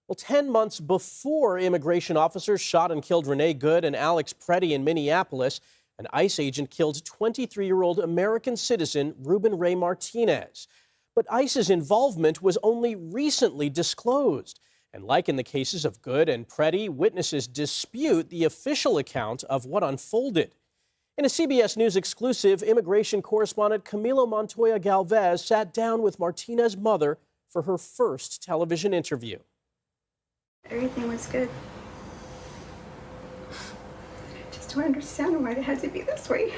Well, 10 months before immigration officers shot and killed Renee Good and Alex Preddy in Minneapolis, an ICE agent killed 23-year-old American citizen Ruben Ray Martinez. But ICE's involvement was only recently disclosed. And like in the cases of Good and Preddy, witnesses dispute the official account of what unfolded. In a CBS News exclusive, immigration correspondent Camilo Montoya-Galvez sat down with Martinez's mother for her first television interview. Everything was good. Just don't understand why it had to be this way.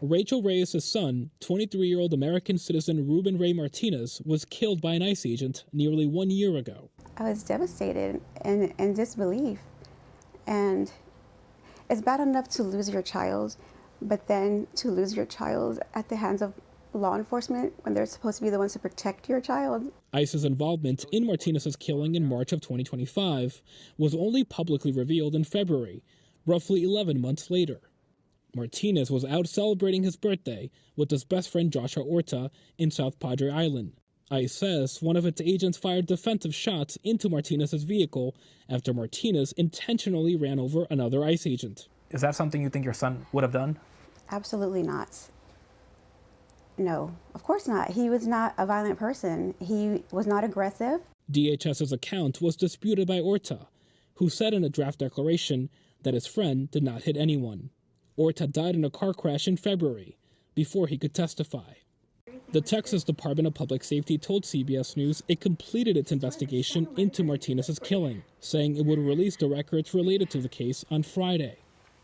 Rachel Reyes' son, 23-year-old American citizen Ruben Ray Martinez, was killed by an ICE agent nearly 1 year ago. I was devastated and in disbelief. And it's bad enough to lose your child, but then to lose your child at the hands of law enforcement when they're supposed to be the ones to protect your child. ICE's involvement in Martinez's killing in March of 2025 was only publicly revealed in February, roughly 11 months later. Martinez was out celebrating his birthday with his best friend Joshua Orta in South Padre Island. ICE says one of its agents fired defensive shots into Martinez's vehicle after Martinez intentionally ran over another ICE agent. Is that something you think your son would have done? Absolutely not. No, of course not. He was not a violent person. He was not aggressive. DHS's account was disputed by Orta, who said in a draft declaration that his friend did not hit anyone. Orta died in a car crash in February before he could testify. The Texas Department of Public Safety told CBS News it completed its investigation into Martinez's killing, saying it would release the records related to the case on Friday.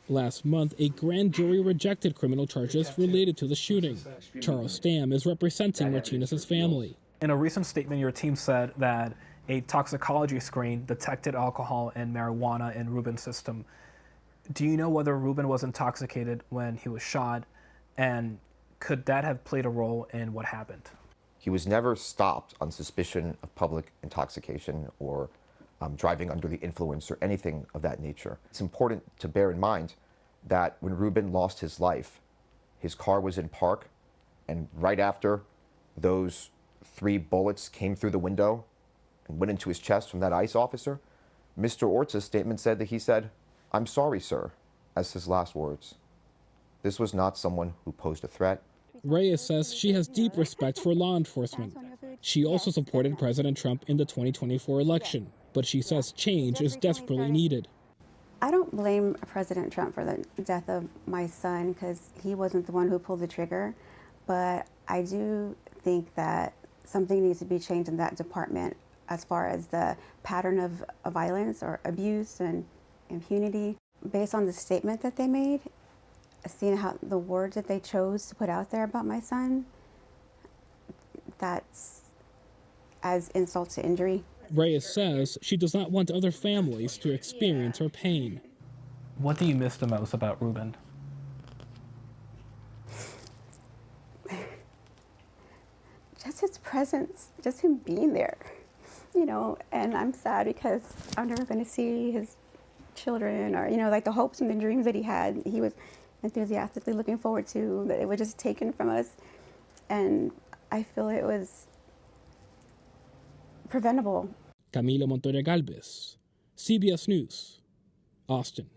Last month, a grand jury rejected criminal charges related to the shooting. Charles Stamm is representing Martinez's family. In a recent statement, your team said that a toxicology screen detected alcohol and marijuana in Ruben's system. Do you know whether Ruben was intoxicated when he was shot, and could that have played a role in what happened? He was never stopped on suspicion of public intoxication or driving under the influence or anything of that nature. It's important to bear in mind that when Ruben lost his life, his car was in park, and right after those 3 bullets came through the window and went into his chest from that ICE officer, Mr. Orta's statement said that he said, "I'm sorry, sir," as his last words. This was not someone who posed a threat. Reyes says she has deep respect for law enforcement. She also supported President Trump in the 2024 election, but she says change is desperately needed. I don't blame President Trump for the death of my son because he wasn't the one who pulled the trigger, but I do think that something needs to be changed in that department as far as the pattern of violence or abuse and impunity. Based on the statement that they made, seeing how the words that they chose to put out there about my son, that's as insult to injury. Reyes says she does not want other families to experience her pain. What do you miss the most about Ruben? Just his presence, just him being there, and I'm sad because I'm never going to see his children or, like the hopes and the dreams that he had. He was enthusiastically looking forward to, that it was just taken from us. And I feel it was preventable. Camilo Montoya-Galvez, CBS News, Austin.